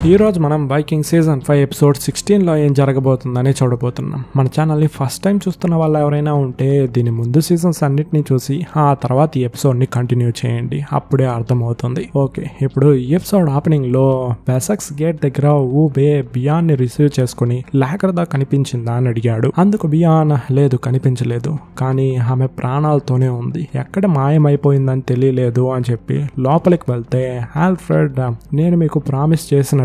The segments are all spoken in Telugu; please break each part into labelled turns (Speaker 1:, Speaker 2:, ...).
Speaker 1: ఈ రోజు మనం వైకింగ్ సీజన్ 5 ఎపిసోడ్ 16లో ఏం జరగబోతుందని చూడబోతున్నాం. మన ఛానల్ని ఫస్ట్ టైం చూస్తున్న వాళ్ళు ఎవరైనా ఉంటే దీని ముందు సీజన్స్ అన్నిటిని చూసి ఆ తర్వాత ఈ ఎపిసోడ్ని కంటిన్యూ చేయండి, అప్పుడే అర్థమవుతుంది. ఓకే, ఇప్పుడు ఈ ఎపిసోడ్ ఓపెనింగ్ లో వెసెక్స్ గేట్ దగ్గర ఊబే బియాన్ ని రిసీవ్ చేసుకుని లాగర్దా కనిపించిందా అని అడిగాడు. అందుకు బియాన్ లేదు కనిపించలేదు, కానీ ఆమె ప్రాణాలతోనే ఉంది, ఎక్కడ మాయమైపోయిందని తెలియలేదు అని చెప్పి లోపలికి వెళ్తే ఆల్ఫ్రెడ్ నేను మీకు ప్రామిస్ చేసిన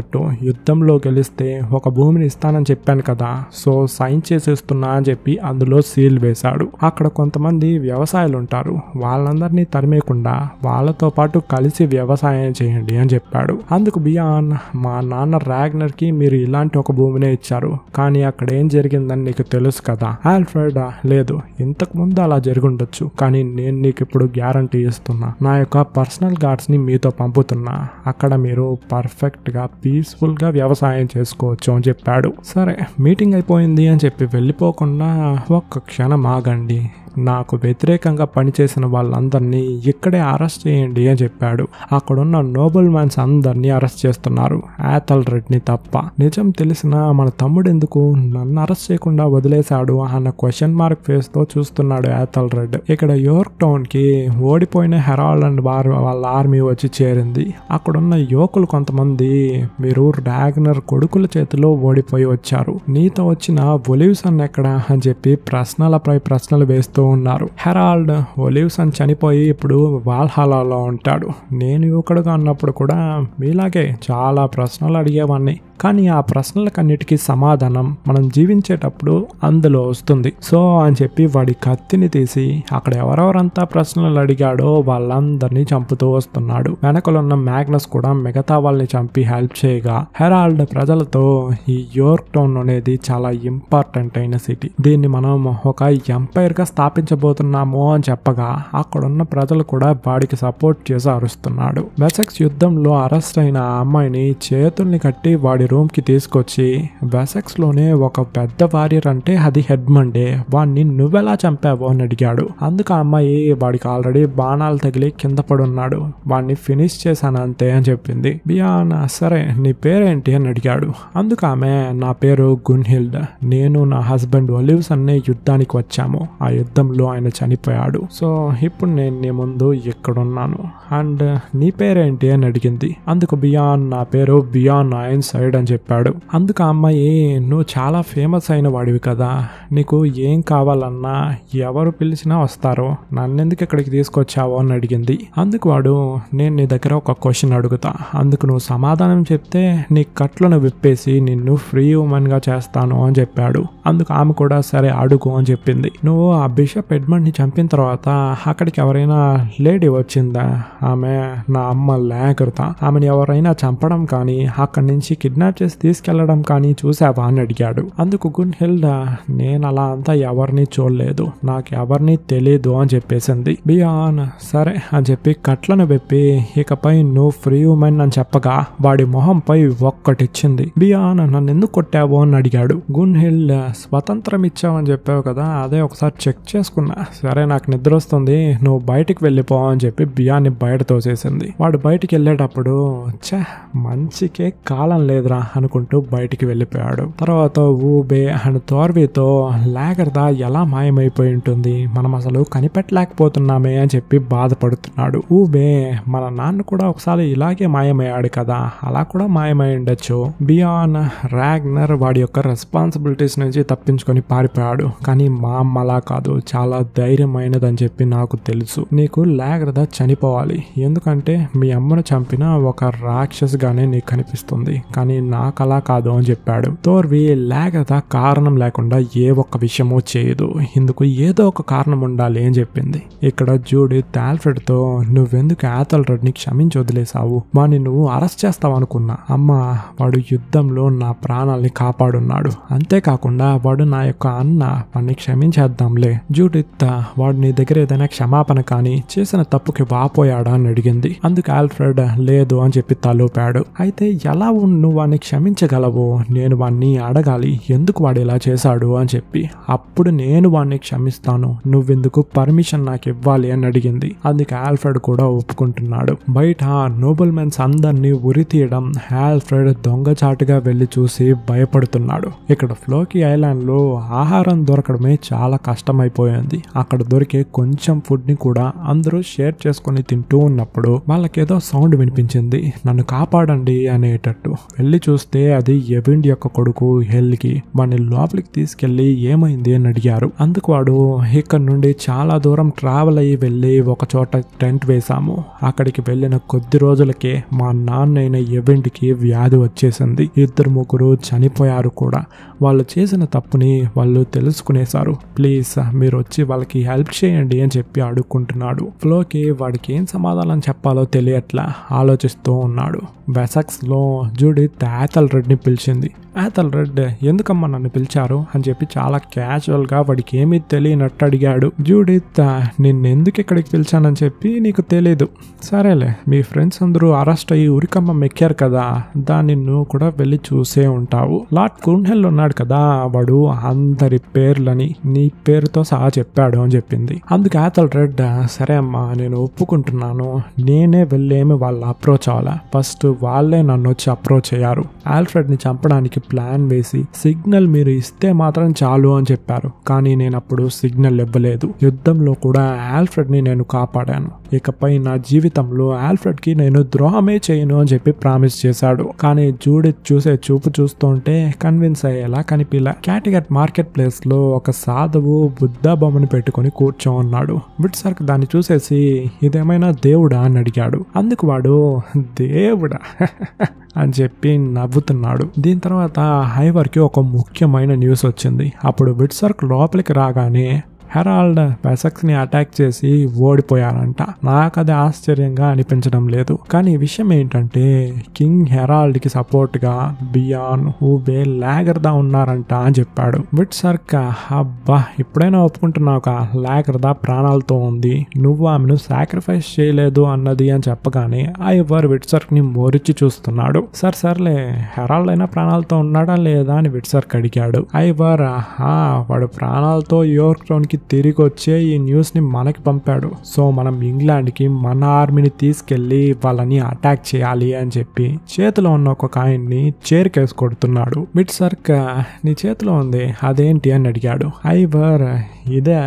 Speaker 1: యుద్ధంలో గెలిస్తే ఒక భూమిని ఇస్తానని చెప్పాను కదా, సో సైన్ చేసేస్తున్నా అని చెప్పి అందులో సీల్ వేశాడు. అక్కడ కొంతమంది వ్యవసాయాలు ఉంటారు, వాళ్ళందరినీ తరిమేయకుండా వాళ్ళతో పాటు కలిసి వ్యవసాయం చేయండి అని చెప్పాడు. అందుకు బియాన్ మా నాన్న రాగ్నర్ కి మీరు ఇలాంటి ఒక భూమినే ఇచ్చారు, కానీ అక్కడ ఏం జరిగిందని నీకు తెలుసు కదా. ఆల్ఫ్రెడ్ లేదు, ఇంతకు ముందు అలా జరుగుండొచ్చు, కానీ నేను నీకు ఇప్పుడు గ్యారంటీ ఇస్తున్నా, నా యొక్క పర్సనల్ గార్డ్స్ ని మీతో పంపుతున్నా, అక్కడ మీరు పర్ఫెక్ట్ గా పీస్ఫుల్ గా వ్యవసాయం చేసుకోవచ్చు అని చెప్పాడు. సరే మీటింగ్ అయిపోయింది అని చెప్పి వెళ్ళిపోకుండా ఒక్క క్షణం ఆగండి, నాకు వ్యతిరేకంగా పనిచేసిన వాళ్ళందరినీ ఇక్కడే అరెస్ట్ చేయండి అని చెప్పాడు. అక్కడున్న నోబుల్ మ్యాన్స్ అందరినీ అరెస్ట్ చేస్తున్నారు, యాథల్ రెడ్ ని తప్ప. నిజం తెలిసిన మన తమ్ముడు ఎందుకు నన్ను అరెస్ట్ చేయకుండా వదిలేశాడు అన్న క్వశ్చన్ మార్క్ ఫేస్ తో చూస్తున్నాడు యాథల్ రెడ్. ఇక్కడ యోర్క్ టౌన్ కి ఓడిపోయిన హెరాల్డ్ అండ్ వాళ్ళ ఆర్మీ వచ్చి చేరింది. అక్కడున్న యువకులు కొంతమంది మీరు రాగ్నర్ కొడుకుల చేతిలో ఓడిపోయి వచ్చారు, నీతో వచ్చిన ఒలివ్సన్ ఎక్కడ అని చెప్పి ప్రశ్నలపై ప్రశ్నలు వేస్తూ ఉన్నారు. హెరాల్డ్ ఒలివ్సన్ చనిపోయి ఇప్పుడు వాల్హాలాలో ఉంటాడు, నేను యువకుడుగా ఉన్నప్పుడు కూడా మీలాగే చాలా ప్రశ్నలు అడిగేవాడిని, కానీ ఆ ప్రశ్నలకన్నిటికీ సమాధానం మనం జీవించేటప్పుడు అందులో వస్తుంది. సో అని చెప్పి వాడి కత్తిని తీసి అక్కడ ఎవరెవరంతా ప్రశ్నలు అడిగాడో వాళ్ళందరినీ చంపుతూ వస్తున్నాడు. వెనకలున్న మ్యాగ్నస్ కూడా మిగతా వాళ్ళని చంపి హెల్ప్ చేయగా హెరాల్డ్ ప్రజలతో ఈ యోర్క్ టౌన్ అనేది చాలా ఇంపార్టెంట్ అయిన సిటీ, దీన్ని మనం ఒక ఎంపైర్ గా స్థాపించబోతున్నాము అని చెప్పగా అక్కడున్న ప్రజలు కూడా వాడికి సపోర్ట్ చేసి అరుస్తున్నాడు. వెసెక్స్ యుద్ధంలో అరెస్ట్ అయిన ఆ అమ్మాయిని చేతుల్ని కట్టి వాడి రూమ్ కి తీసుకొచ్చి వెసెక్స్ లోనే ఒక పెద్ద వారియర్ అంటే అది హెడ్మండే, వాడిని నువ్వెలా చంపావు అని అడిగాడు. అందుకు ఆ అమ్మాయి వాడికి ఆల్రెడీ బాణాలు తగిలి కింద పడున్నాడు, వాడిని ఫినిష్ చేశాను అంతే అని చెప్పింది. బియాన్ సరే నీ పేరేంటి అని అడిగాడు. అందుకు ఆమె నా పేరు గున్హిల్డ్, నేను నా హస్బెండ్ ఒలివ్సన్ యుద్ధానికి వచ్చాము, ఆ యుద్ధంలో ఆయన చనిపోయాడు, సో ఇప్పుడు నేను నీ ముందు ఇక్కడున్నాను, అండ్ నీ పేరేంటి అని అడిగింది. అందుకు బియాన్ నా పేరు బియాన్ ఐన్ సైడ్ అని చెప్పాడు. అందుకు ఆ అమ్మాయి నువ్వు చాలా ఫేమస్ అయిన వాడివి కదా, నీకు ఏం కావాలన్నా ఎవరు పిలిచినా వస్తారు, నన్నెందుకు ఇక్కడికి తీసుకొచ్చావో అని అడిగింది. అందుకు వాడు నేను నీ దగ్గర ఒక క్వశ్చన్ అడుగుతా, అందుకు నువ్వు సమాధానం చెప్తే నీ కట్లను విప్పేసి నిన్ను ఫ్రీ ఉమెన్ గా చేస్తాను అని చెప్పాడు. అందుకు ఆమె కూడా సరే అడుగు అని చెప్పింది. నువ్వు ఆ బిషప్ ఎడ్మండ్ ని చంపిన తర్వాత అక్కడికి ఎవరైనా లేడీ వచ్చిందా? ఆమె నా అమ్మ లాగర్దా, ఆమెను ఎవరైనా చంపడం కానీ అక్కడి నుంచి కిడ్నాప్ చేసి తీసుకెళ్లడం కానీ చూసావా అని అడిగాడు. అందుకు గున్హిల్డ్ నేను అలా అంతా ఎవరిని చూడలేదు, నాకు ఎవరిని తెలీదు అని చెప్పేసింది. బియాన్ సరే అని చెప్పి కట్లను వెప్పి ఇకపై నువ్వు ఫ్రీ ఉమెన్ అని చెప్పగా వాడి మొహంపై ఒక్కటిచ్చింది. బియాన్ నన్ను ఎందుకు కొట్టావు అని అడిగాడు. గున్హిల్డ్ స్వతంత్రం ఇచ్చావని చెప్పావు కదా, అదే ఒకసారి చెక్ చేసుకున్నా, సరే నాకు నిద్ర వస్తుంది నువ్వు బయటికి వెళ్ళిపో అని చెప్పి బియాన్ని బయట తోసేసింది. వాడు బయటికి వెళ్ళేటప్పుడు మంచికే కాలం లేదురా అనుకుంటూ బయటికి వెళ్ళిపోయాడు. తర్వాత ఊబే అండ్ తోర్వీతో లాగర్దా ఎలా మాయమైపోయి ఉంటుంది, మనం అసలు కనిపెట్టలేకపోతున్నామే అని చెప్పి బాధపడుతున్నాడు. ఊబే మన నాన్న కూడా ఒకసారి ఇలాగే మాయమయ్యాడు కదా, అలా కూడా మాయమై ఉండొచ్చు. బియాన్ రాగ్నర్ వాడి యొక్క రెస్పాన్సిబిలిటీస్ నుంచి తప్పించుకొని పారిపోయాడు, కానీ మా అమ్మ అలా కాదు, చాలా ధైర్యమైనదని చెప్పి నాకు తెలుసు, నీకు లాగర్దా చనిపోవాలి, ఎందుకంటే మీ అమ్మను చంపిన ఒక రాక్షస్ గానే నీకు కనిపిస్తుంది, కానీ నాకు అలా కాదు అని చెప్పాడు. తోర్వి లాగర్దా కారణం లేకుండా ఏ ఒక్క విషయమూ చేయదు, ఇందుకు ఏదో ఒక కారణం ఉండాలి అని చెప్పింది. ఇక్కడ జూడిత్ ఆల్ఫ్రెడ్ తో నువ్వెందుకు యాథల్ రెడ్ ని క్షమించి వదిలేసావు, వాడిని నువ్వు అరెస్ట్ చేస్తావు అనుకున్నా, అమ్మ వాడు యుద్ధంలో నా ప్రాణాలని కాపాడున్నాడు, అంతేకాకుండా వాడు నా యొక్క అన్న, వాడిని క్షమించేద్దాంలే. జూడిత్ వాడు నీ దగ్గర ఏదైనా క్షమాపణ కానీ చేసిన తప్పుకి వాపోయాడా అని అడిగింది. అందుకు ఆల్ఫ్రెడ్ లేదు అని చెప్పి తలూపాడు. అయితే ఎలా నువ్వు వాడిని క్షమించగలవు? నేను వాడిని అడగాలి ఎందుకు వాడు ఇలా చేశాడు అని చెప్పి. అప్పుడు నేను వాడిని క్షమిస్తాను, నువ్వెందుకు పర్మిషన్ నాకు ఇవ్వాలి అని అడిగింది. అందుకు ఆల్ఫ్రెడ్ కూడా ఒప్పుకుంటున్నాడు. బయట నోబుల్మెన్స్ అందరినీ ఉరి తీయడం ఆల్ఫ్రెడ్ దొంగచాటుగా వెళ్లి చూసి భయపడుతున్నాడు. ఇక్కడ ఫ్లోకీ ఐలాండ్ లో ఆహారం దొరకడమే చాలా కష్టమైపోయింది. అక్కడ దొరికే కొంచెం ఫుడ్ ని కూడా అందరూ షేర్ చేసుకుని తింటూ ఉన్నప్పుడు వాళ్ళకేదో సౌండ్ వినిపించింది. నన్ను కాపాడండి అనేటట్టు వెళ్ళి చూస్తే అది ఎవిండ్ యొక్క కొడుకు హెల్కి. వాడిని లోపలికి తీసుకెళ్లి ఏమైంది అని అడిగారు. అందుకు వాడు ఇక్కడ నుండి చాలా దూరం ట్రావెల్ అయ్యి వెళ్ళి ఒక చోట టెంట్ వేశాము. అక్కడికి వెళ్ళిన కొద్ది రోజులకే మా నాన్నైన ఎవిండ్కి వ్యాధి వచ్చేసింది. 2-3 చనిపోయారు కూడా. వాళ్ళు చేసిన తప్పుని వాళ్ళు తెలుసుకునేశారు. ప్లీజ్ మీరు వచ్చి వాళ్ళకి హెల్ప్ చేయండి అని చెప్పి అడుక్కుంటున్నాడు. ఫ్లోకి వాడికి ఏం సమాధానం చెప్పాలో తెలియట్లా ఆలోచిస్తూ ఉన్నాడు. వెసెక్స్ లో జూడిత్ ఆథెల్రెడ్ ని పిలిచింది. ఆథెల్రెడ్ ఎందుకమ్మా నన్ను పిలిచారు అని చెప్పి చాలా క్యాజువల్ గా వాడికి ఏమీ తెలియనట్టు అడిగాడు. జూడిత్ నిన్నెందుకు ఇక్కడికి పిలిచానని చెప్పి నీకు తెలీదు. సరేలే, మీ ఫ్రెండ్స్ అందరూ అరెస్ట్ అయ్యి ఉరికమ్మ మెక్కారు కదా, దాన్ని నువ్వు కూడా వెళ్ళి చూసే ఉంటావు. లార్డ్ గున్హెల్ ఉన్నాడు కదా, వాడు అందరి పేర్లని నీ పేరుతో సహా చెప్పాడు అని చెప్పింది. అందుకు ఆథెల్రెడ్ సరే అమ్మా నేను ఒప్పుకుంటున్నాను, నేనే వెళ్ళేమి వాళ్ళు అప్రోచ్ అవ్వాలా, ఫస్ట్ వాళ్ళే నన్ను వచ్చి అప్రోచ్ అయ్యారు. ఆల్ఫ్రెడ్ ని చంపడానికి ప్లాన్ వేసి సిగ్నల్ మీరు ఇస్తే మాత్రం చాలు అని చెప్పారు. కానీ నేను అప్పుడు సిగ్నల్ ఇవ్వలేదు. యుద్ధంలో కూడా ఆల్ఫ్రెడ్ ని నేను కాపాడాను. ఇకపై నా జీవితంలో ఆల్ఫ్రెడ్ కి నేను ద్రోహమే చేయను అని చెప్పి ప్రామిస్ చేశాడు. కానీ జూడిత్ చూసే చూపు చూస్తుంటే కన్విన్స్ అయ్యేలా కనిపిలా. క్యాటిగట్ మార్కెట్ ప్లేస్ లో ఒక సాధువు బుద్ధ బొమ్మను పెట్టుకుని కూర్చో ఉన్నాడు. విట్సర్క్ దాన్ని చూసేసి ఇదేమైనా దేవుడా అని అడిగాడు. అందుకు వాడు దేవుడా అని చెప్పి నవ్వుతున్నాడు. దీని తర్వాత హైవర్కి ఒక ముఖ్యమైన న్యూస్ వచ్చింది. అప్పుడు విట్సర్క్ లోపలికి రాగానే హెరాల్డ్ వెసెక్స్ ని అటాక్ చేసి ఓడిపోయారంట. నాకు అది ఆశ్చర్యంగా అనిపించడం లేదు. కానీ ఈ విషయం ఏంటంటే కింగ్ హెరాల్డ్ కి సపోర్ట్ గా బియాన్, హూబే, లాగర్దా ఉన్నారంట అని చెప్పాడు. విట్సర్క్ అబ్బా ఇప్పుడైనా ఒప్పుకుంటున్నావుగా, లాగర్దా ప్రాణాలతో ఉంది, నువ్వు ఆమెను సాక్రిఫైస్ చేయలేదు అన్నది అని చెప్పగానే ఐవర్ విట్సర్క్ ని మోరిచి చూస్తున్నాడు. సర్లే హెరాల్డ్ అయినా ప్రాణాలతో ఉన్నాడా లేదా అని విట్సర్క్ అడిగాడు. ఐవర్ వాడు ప్రాణాలతో యోర్క్ టౌన్ కి తిరిగి వచ్చే ఈ న్యూస్ ని మనకి పంపాడు. సో మనం ఇంగ్లాండ్ కి మన ఆర్మీని తీసుకెళ్లి వాళ్ళని అటాక్ చేయాలి అని చెప్పి చేతిలో ఉన్న ఒక కాయిన్ ని చేరికేసి కొడుతున్నాడు. విట్సర్క్ నీ చేతిలో ఉంది అదేంటి అని అడిగాడు. ఐవర్ ఇదే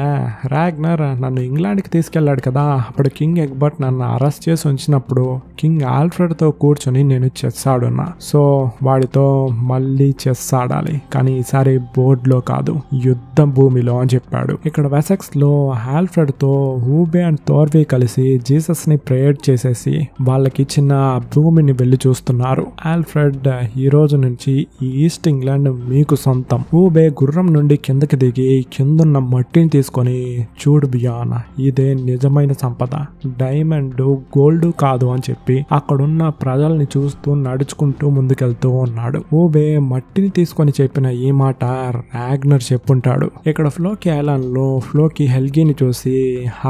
Speaker 1: రాగ్నర్ నన్ను ఇంగ్లాండ్ కి తీసుకెళ్లాడు కదా, అప్పుడు కింగ్ ఎగ్బర్ట్ నన్ను అరెస్ట్ చేసి ఉంచినప్పుడు కింగ్ ఆల్ఫ్రెడ్ తో కూర్చొని నేను చెస్ ఆడున్నా. సో వాడితో మళ్ళీ చెస్ ఆడాలి, కానీ ఈసారి బోర్డులో కాదు యుద్ధ భూమిలో అని చెప్పాడు. ఇక్కడ వెసెక్స్ లో ఆల్ఫ్రెడ్ తో హూబే అండ్ థోర్వే కలిసి జీసస్ ని ప్రేయర్ చేసేసి వాళ్ళకి ఇచ్చిన భూమిని వెళ్లి చూస్తున్నారు. ఆల్ఫ్రెడ్ ఈ రోజు నుంచి ఈ ఈస్ట్ ఇంగ్లాండ్ మీకు సొంతం. హూబే గుర్రం నుండి కిందకి దిగి కిందున్న మట్టిని తీసుకొని చూడు బియాన్, ఇదే నిజమైన సంపద, డైమండ్ గోల్డ్ కాదు అని చెప్పి అక్కడున్న ప్రజల్ని చూస్తూ నడుచుకుంటూ ముందుకెళ్తూ ఉన్నాడు. హూబే మట్టిని తీసుకొని చెప్పిన ఈ మాట రాగ్నర్ చెప్పుంటాడు. ఇక్కడ ఫ్లోకి ఐలాండ్ లో ఫ్లోకి హెల్గీని చూసి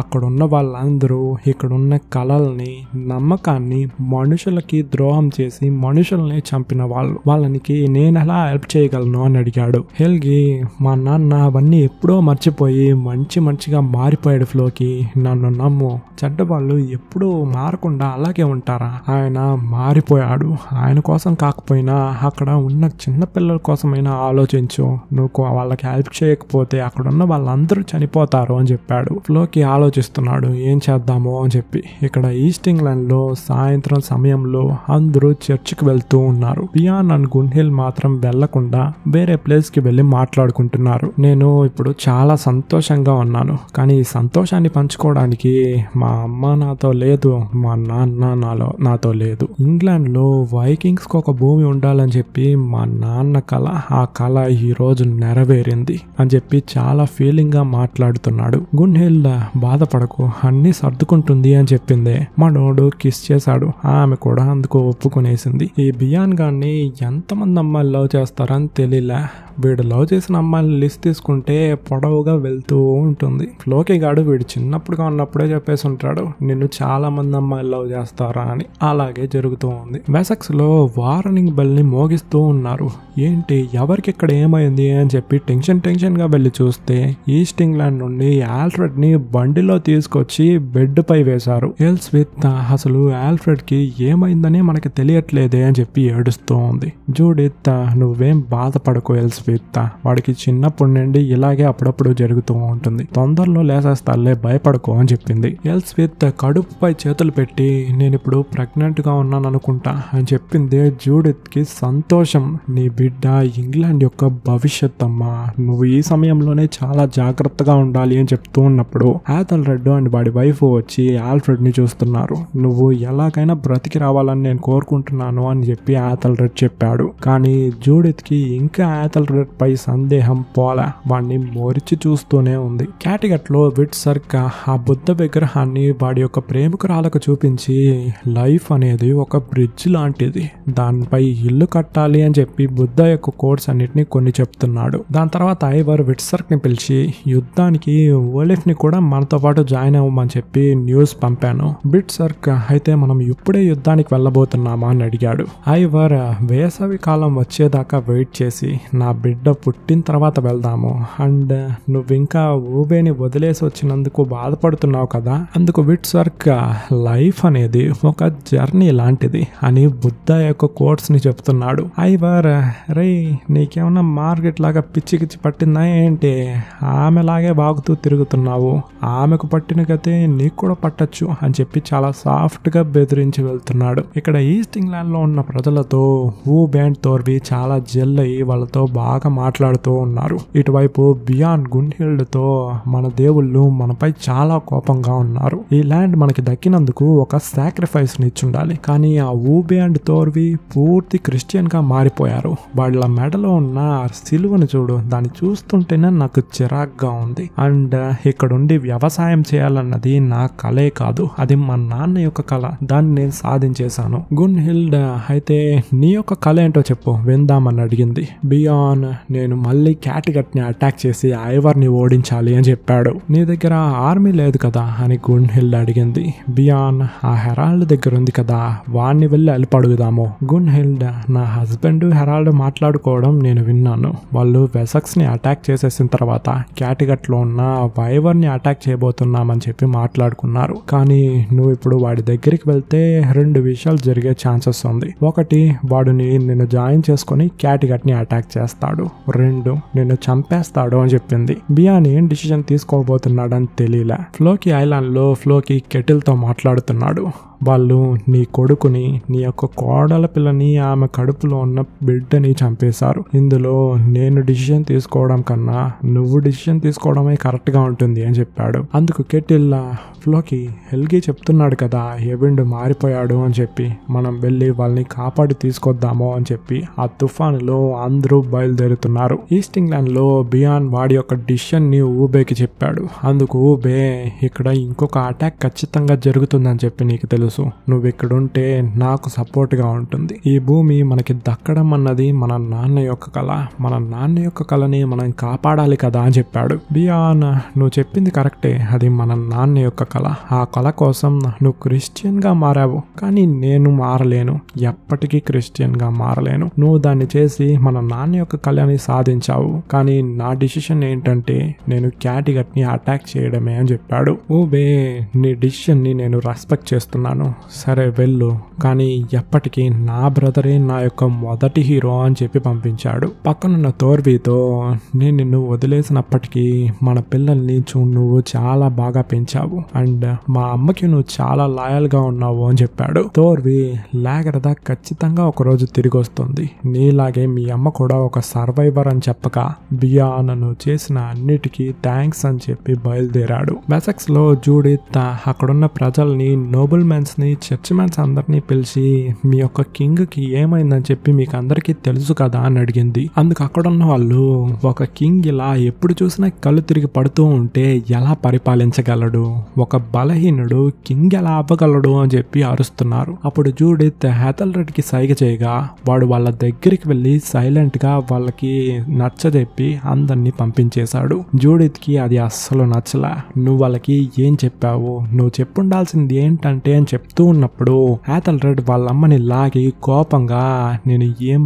Speaker 1: అక్కడున్న వాళ్ళందరూ ఇక్కడున్న కళల్ని, నమ్మకాన్ని మనుషులకి ద్రోహం చేసి మనుషుల్ని చంపిన వాళ్ళకి నేను ఎలా హెల్ప్ చేయగలను అని అడిగాడు. హెల్గీ మా నాన్న అవన్నీ ఎప్పుడో మర్చిపోయి మంచిగా మారిపోయాడు. ఫ్లోకి నన్ను నమ్ము, చెడ్డవాళ్ళు ఎప్పుడూ మారకుండా అలాగే ఉంటారా? ఆయన మారిపోయాడు. ఆయన కోసం కాకపోయినా అక్కడ ఉన్న చిన్న పిల్లల కోసమైనా ఆలోచించు. నువ్వు వాళ్ళకి హెల్ప్ చేయకపోతే అక్కడున్న వాళ్ళందరూ చనిపోతారు అని చెప్పాడు. ఫ్లోకి ఆలోచిస్తున్నాడు ఏం చేద్దామో అని చెప్పి. ఇక్కడ ఈస్ట్ ఇంగ్లాండ్ లో సాయంత్రం సమయంలో అందరూ చర్చికి వెళ్తూ ఉన్నారు. బియాన్ అండ్ గున్హిల్ మాత్రం వెళ్లకుండా వేరే ప్లేస్ కి వెళ్లి మాట్లాడుకుంటున్నారు. నేను ఇప్పుడు చాలా సంతోషంగా ఉన్నాను, కానీ ఈ సంతోషాన్ని పంచుకోవడానికి మా అమ్మ నాతో లేదు, మా నాన్న నాతో లేదు. ఇంగ్లాండ్ లో వైకింగ్స్ కు ఒక భూమి ఉండాలని చెప్పి మా నాన్న కళ, ఆ కళ ఈ రోజు నెరవేరింది అని చెప్పి చాలా ఫీలింగ్ గా మాట్లాడుతున్నాడు. గున్హిల్ బాధపడకు, అన్ని సర్దుకుంటుంది అని చెప్పింది. మనోడు కిస్ చేశాడు, ఆమె కూడా అందుకు ఒప్పుకునేసింది. ఈ బియాన్ గాన్ని ఎంతమంది అమ్మాయిలు లవ్ చేస్తారని తెలియలే, వీడు లవ్ చేసిన అమ్మాయిని లిస్ట్ తీసుకుంటే పొడవుగా వెళ్తూ ఉంటుంది. ఫ్లోకీ గాడు వీడు చిన్నప్పుడుగా ఉన్నప్పుడే చెప్పేసి ఉంటాడు, నిన్ను చాలా మంది అమ్మాయిలు లవ్ చేస్తారా అని. అలాగే జరుగుతూ ఉంది. వెసెక్స్ లో వార్నింగ్ బెల్ ని మోగిస్తూ ఉన్నారు. ఏంటి ఎవరికి ఇక్కడ ఏమైంది అని చెప్పి టెన్షన్ గా వెళ్లి చూస్తే ఈస్ట్ ఇంగ్లాండ్ నుండి ఆల్ఫ్రెడ్ ని బండిలో తీసుకొచ్చి బెడ్ పై వేశారు. ఎల్స్విత్ అసలు ఆల్ఫ్రెడ్ కి ఏమైందని మనకి తెలియట్లేదే అని చెప్పి ఏడుస్తూ ఉంది. జూడిత్ నువ్వేం బాధపడకు ఎల్స్విత్, వాడికి చిన్నప్పటి నుండి ఇలాగే అప్పుడప్పుడు జరుగుతూ ఉంటుంది, తొందరలో లేసేస్తాలే భయపడకు అని చెప్పింది. ఎల్స్విత్ కడుపుపై చేతులు పెట్టి నేను ఇప్పుడు ప్రెగ్నెంట్ గా ఉన్నాను అనుకుంటా అని చెప్పింది. జూడిత్ కి సంతోషం, నీ బిడ్డ ఇంగ్లాండ్ యొక్క భవిష్యత్ అమ్మా, నువ్వు ఈ సమయంలోనే చాలా జాగ్రత్తగా ఉండాలి అని చెప్తూ ఉన్నప్పుడు ఆథెల్రెడ్ అండ్ వాడి వైఫ్ వచ్చి ఆల్ఫ్రెడ్ ని చూస్తున్నారు. నువ్వు ఎలాగైనా బ్రతికి రావాలని నేను కోరుకుంటున్నాను అని చెప్పి ఆథెల్రెడ్ చెప్పాడు. కానీ జూడిత్ కి ఇంకా ఆథెల్రెడ్ పై సందేహం పోలా, వాడిని మోరిచి చూస్తూనే ఉంది. క్యాటిగట్ లో విట్సర్క్ ఆ బుద్ధ విగ్రహాన్ని వాడి యొక్క ప్రేమికురాలకు చూపించి లైఫ్ అనేది ఒక బ్రిడ్జ్ లాంటిది, దానిపై ఇల్లు కట్టాలి అని చెప్పి బుద్ధ యొక్క కోడ్స్ అన్నిటిని కొన్ని చెప్తున్నాడు. దాని తర్వాత ఐవర్ విట్సర్క్ ని పిలిచి యుద్ధానికి ఓలిఫ్ ని కూడా మనతో పాటు జాయిన్ అవ్వమని చెప్పి న్యూస్ పంపాను. విట్సర్క్ అయితే మనం ఇప్పుడే యుద్ధానికి వెళ్ళబోతున్నామా అని అడిగాడు. ఐవర్ వేసవి కాలం వచ్చేదాకా వెయిట్ చేసి నా బిడ్డ పుట్టిన తర్వాత వెళ్దాము, అండ్ నువ్వు ఇంకా ఊబేని వదిలేసి వచ్చినందుకు బాధపడుతున్నావు కదా, అందుకు విట్సర్క్ లైఫ్ అనేది ఒక జర్నీ లాంటిది అని బుద్ధ యొక్క కోట్స్ ని చెప్తున్నాడు. ఐవర్ రే నీకేమన్నా మార్కెట్ లాగా పిచ్చి పట్టిందా ఏంటి, ఆమెలాగే బాగుతూ తిరుగుతున్నావు, ఆమెకు పట్టిన గతే నీకు కూడా పట్టచ్చు అని చెప్పి చాలా సాఫ్ట్ గా బెదిరించి వెళ్తున్నాడు. ఇక్కడ ఈస్ట్ ఇంగ్లాండ్ లో ఉన్న ప్రజలతో ఊబే అండ్ థోర్వి చాలా జెల్ అయ్యి వాళ్ళతో బాగా మాట్లాడుతూ ఉన్నారు. ఇటువైపు బియాన్ గున్హిల్డ్ తో మన దేవుళ్ళు మనపై చాలా కోపంగా ఉన్నారు, ఈ ల్యాండ్ మనకి దక్కినందుకు ఒక సాక్రిఫైస్ ని ఇచ్చుండాలి, కానీ ఆ ఊబే అండ్ థోర్వి పూర్తి క్రిస్టియన్ గా మారిపోయారు. వాళ్ళ మెడలో ఉన్న సిలువను చూడు, దాన్ని చూస్తుంటేనే నాకు చిరాగ్గా ఉంది. అండ్ ఇక్కడుండి వ్యవసాయం చేయాలన్నది నా కలే కాదు, అది మా నాన్న యొక్క కళ, దాన్ని నేను సాధించేశాను. గున్హిల్డ్ అయితే నీ యొక్క కళ ఏంటో చెప్పు విందామని అడిగింది. బియాన్ నేను మళ్ళీ క్యాటిగట్ ని అటాక్ చేసి ఐవర్ ని ఓడించాలి అని చెప్పాడు. నీ దగ్గర ఆర్మీ లేదు కదా అని గున్హిల్డ్ అడిగింది. బియాన్ ఆ హెరాల్డ్ దగ్గర ఉంది కదా, వాడిని వెళ్ళి అడుగుదాము. గున్హిల్డ్ నా హస్బెండ్ హెరాల్డ్ మాట్లాడుకోవడం నేను విన్నాను, వాళ్ళు వెసెక్స్ ని అటాక్ చేసేసిన తర్వాత క్యాటిగట్ లో ఉన్న వైవర్ ని అటాక్ చేయబోతున్నామని చెప్పి మాట్లాడుకున్నారు. కానీ నువ్వు ఇప్పుడు వాడి దగ్గరికి వెళ్తే రెండు విషయాలు జరిగే ఛాన్సెస్ ఉంది. ఒకటి, వాడిని నిన్ను జాయిన్ చేసుకుని క్యాటిగట్ ని అటాక్ చేస్తాడు, రెండు నిన్ను చంపేస్తాడు అని చెప్పింది. బియాన్ ఏం డిసిజన్ తీసుకోబోతున్నాడని తెలియలే. ఫ్లోకీ ఐలాండ్ లో ఫ్లోకీ కెటిల్ తో మాట్లాడుతున్నాడు. వాళ్ళు నీ కొడుకుని, నీ యొక్క కోడల పిల్లని, ఆమె కడుపులో ఉన్న బిడ్డని చంపేశారు. ఇందులో నేను డిసిషన్ తీసుకోవడం కన్నా నువ్వు డిసిషన్ తీసుకోవడమే కరెక్ట్ గా ఉంటుంది అని చెప్పాడు. అందుకు కెటిల్ ఫ్లోకి హెల్గీ చెప్తున్నాడు కదా ఎవిండ్ మారిపోయాడు అని చెప్పి, మనం వెళ్ళి వాళ్ళని కాపాడి తీసుకొద్దాము అని చెప్పి ఆ తుఫానులో అందరూ బయలుదేరుతున్నారు. ఈస్ట్ ఇంగ్లాండ్ లో బియాన్ వాడి యొక్క డిసిషన్ ని ఊబేకి చెప్పాడు. అందుకు ఊబే ఇక్కడ ఇంకొక అటాక్ ఖచ్చితంగా జరుగుతుందని చెప్పి నీకు తెలుసు, నువ్వు ఇక్కడుంటే నాకు సపోర్ట్ గా ఉంటుంది. ఈ భూమి మనకి దక్కడం అన్నది మన నాన్న యొక్క కళ, మన నాన్న యొక్క కళని మనం కాపాడాలి కదా అని చెప్పాడు. బియాన్ నువ్వు చెప్పింది కరెక్టే, అది మన నాన్న యొక్క కళ, ఆ కళ కోసం నువ్వు క్రిస్టియన్ గా మారావు, కానీ నేను మారలేను, ఎప్పటికీ క్రిస్టియన్ గా మారలేను. నువ్వు దాన్ని చేసి మన నాన్న యొక్క కళని సాధించావు, కానీ నా డిసిషన్ ఏంటంటే నేను క్యాటిగట్ ని అటాక్ చేయడమే అని చెప్పాడు. ఊబే నీ డిసిషన్ ని నేను రెస్పెక్ట్ చేస్తున్నాను, సరే వెళ్ళు, కానీ ఎప్పటికీ నా బ్రదరే నా యొక్క మొదటి హీరో అని చెప్పి పంపించాడు. పక్కనున్న థోర్వీతో నేను నిన్ను వదిలేసినప్పటికీ మన పిల్లల్ని నువ్వు చాలా బాగా పెంచావు, అండ్ మా అమ్మకి నువ్వు చాలా లాయల్ గా ఉన్నావు అని చెప్పాడు. థోర్వీ లాగరదా ఖచ్చితంగా ఒక రోజు తిరిగి వస్తుంది, నీలాగే మీ అమ్మ కూడా ఒక సర్వైవర్ అని చెప్పక బియాన్ నువ్వు చేసిన అన్నిటికీ థ్యాంక్స్ అని చెప్పి బయలుదేరాడు. వెసెక్స్ లో జూడిత్ అక్కడున్న ప్రజల్ని నోబుల్ మ్యాన్స్ ని చర్చ్మెన్స్ అందరినీ పిలిచి మీ యొక్క కింగ్ కి ఏమైందని చెప్పి మీకు అందరికీ తెలుసు కదా అని అడిగింది. అందుకు అక్కడున్న వాళ్ళు ఒక కింగ్ ఇలా ఎప్పుడు చూసినా కళ్ళు తిరిగి పడుతూ ఉంటే ఎలా పరిపాలించగలడు, ఒక బలహీనుడు కింగ్ ఎలా అవ్వగలడు అని చెప్పి అరుస్తున్నారు. అప్పుడు జూడిత్ ఎథెల్రెడ్ కి సైగ చేయగా వాడు వాళ్ళ దగ్గరికి వెళ్ళి సైలెంట్ గా వాళ్ళకి నచ్చజెప్పి అందరినీ పంపించేశాడు. జూడిత్ కి అది అస్సలు నచ్చలా. నువ్వు వాళ్ళకి ఏం చెప్పావు, నువ్వు చెప్పుండాల్సింది ఏంటంటే అని చెప్తూ ఉన్నప్పుడు ఎథెల్రెడ్ వాళ్ళమ్మని లాగి కోపంగా నేను ఏం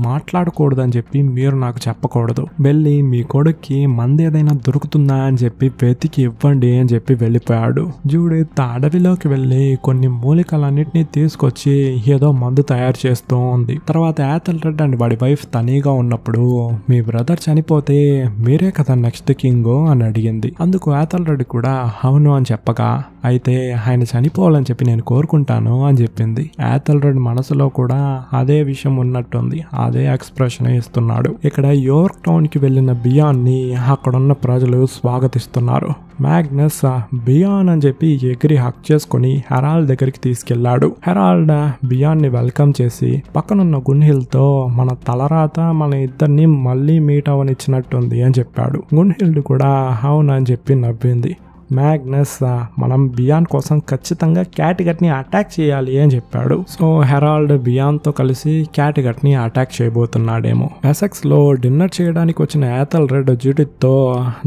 Speaker 1: మాట్లాడకూడదు అని చెప్పి మీరు నాకు చెప్పకూడదు, వెళ్ళి మీ కొడుక్కి మంది ఏదైనా దొరుకుతుందా అని చెప్పి వెతికి ఇవ్వండి అని చెప్పి వెళ్ళిపోయాడు. జూడిత్ అడవిలోకి వెళ్ళి కొన్ని మూలికలన్నిటినీ తీసుకొచ్చి ఏదో మందు తయారు చేస్తూ ఉంది. తర్వాత ఎథెల్రెడ్ అండ్ వాడి వైఫ్ తనీగా ఉన్నప్పుడు మీ బ్రదర్ చనిపోతే మీరే కదా నెక్స్ట్ కింగ్ అని అడిగింది. అందుకు ఎథెల్రెడ్ కూడా అవును అని చెప్పగా అయితే ఆయన చనిపోవాలని చెప్పి నేను కోరుకుంటాను అని చెప్పింది. ఎథెల్రెడ్ మనసులో కూడా అదే విషయం ఉన్నట్టుంది, అదే ఎక్స్ప్రెషన్ ఇస్తున్నాడు. ఇక్కడ యోర్క్ టౌన్ కి వెళ్ళిన బియాన్ ని అక్కడున్న ప్రజలు స్వాగతిస్తున్నారు. మ్యాగ్నస్ బియాన్ అని చెప్పి ఎగిరి హక్ చేసుకుని హెరాల్డ్ దగ్గరికి తీసుకెళ్లాడు. హెరాల్డ్ బియాన్ ని వెల్కమ్ చేసి పక్కనున్న గున్హిల్ తో మన తలరాత మన ఇద్దరిని మళ్ళీ మీట్ అవనిచ్చినట్టుంది అని చెప్పాడు. గున్హిల్డ్ కూడా అవును అని చెప్పి నవ్వింది. మ్యాగ్నస్ మనం బియాన్ కోసం ఖచ్చితంగా క్యాటిగట్ ని అటాక్ చేయాలి అని చెప్పాడు. సో హెరాల్డ్ బియాన్ తో కలిసి క్యాటిగట్ ని అటాక్ చేయబోతున్నాడేమో. ఎసెక్స్ లో డిన్నర్ చేయడానికి వచ్చిన ఎథెల్రెడ్ జూడిత్ తో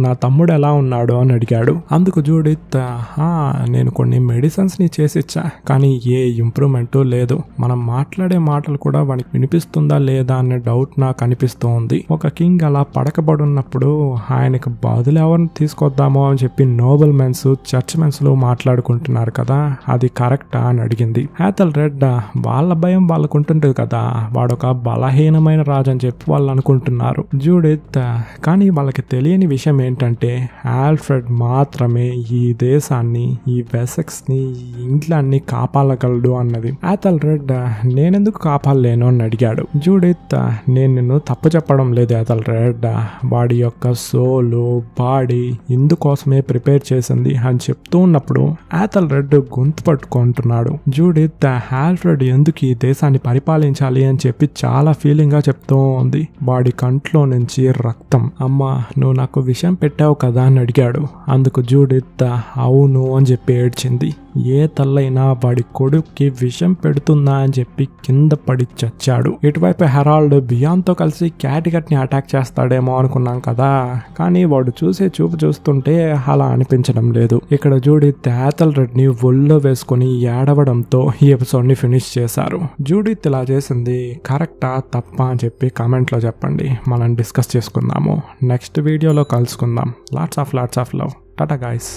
Speaker 1: నా తమ్ముడు ఎలా ఉన్నాడు అని అడిగాడు. అందుకు జూడిత్ నేను కొన్ని మెడిసిన్స్ ని చేసిచ్చా కానీ ఏ ఇంప్రూవ్మెంట్ లేదు, మనం మాట్లాడే మాటలు కూడా వానికి వినిపిస్తుందా లేదా అనే డౌట్ నాకు అనిపిస్తూ ఉంది. ఒక కింగ్ అలా పడకబడున్నప్పుడు ఆయనకు బదులు ఎవరిని తీసుకొద్దామో అని చెప్పి నోబెల్ మెన్స్ చర్చ్ మెన్స్ లో మాట్లాడుకుంటున్నారు కదా, అది కరెక్టా అని అడిగింది. ఎథెల్రెడ్ వాళ్ళ భయం వాళ్ళకు ఉంటుంది కదా, వాడొక బలహీనమైన రాజు అని చెప్పి వాళ్ళు అనుకుంటున్నారు. జూడిత్ కానీ వాళ్ళకి తెలియని విషయం ఏంటంటే ఆల్ఫ్రెడ్ మాత్రమే ఈ దేశాన్ని, ఈ వెసెక్స్ ని, ఈ ఇంగ్లాండ్ ని కాపాడగలడు అన్నది. ఎథెల్రెడ్ నేనెందుకు కాపాడలేను అని అడిగాడు. జూడిత్ నేను నిన్ను తప్పు చెప్పడం లేదు ఎథెల్రెడ్, వాడి యొక్క సోలు బాడీ ఇందుకోసమే ప్రిపేర్ చేసింది అని చెప్తూ ఉన్నప్పుడు ఎథెల్రెడ్ గొంతు పట్టుకుంటున్నాడు. జూడిత్ ఆల్ఫ్రెడ్ ఎందుకు ఈ దేశాన్ని పరిపాలించాలి అని చెప్పి చాలా ఫీలింగ్ గా చెప్తూ ఉంది. వాడి కంట్లో నుంచి రక్తం. అమ్మా నువ్వు నాకు విషయం పెట్టావు కదా అని అడిగాడు. అందుకు జూడిత్ అవును అని చెప్పి ఏడ్చింది. ఏ తల్లైనా వాడి కొడుక్కి విషం పెడుతుందా అని చెప్పి కింద పడి చచ్చాడు. ఇటువైపు హెరాల్డ్ బియాన్ తో కలిసి క్యాటిగట్ ని అటాక్ చేస్తాడేమో అనుకున్నాం కదా, కానీ వాడు చూసే చూపు చూస్తుంటే అలా అనిపించడం లేదు. ఇక్కడ జూడిత్ ఎథెల్రెడ్ ని ఒళ్ళో వేసుకుని ఏడవడంతో ఈ ఎపిసోడ్ ని ఫినిష్ చేశారు. జూడిత్ ఇలా చేసింది కరెక్టా తప్పా అని చెప్పి కామెంట్ లో చెప్పండి, మనం డిస్కస్ చేసుకుందాము. నెక్స్ట్ వీడియోలో కలుసుకుందాం. Lots of love. Tata guys.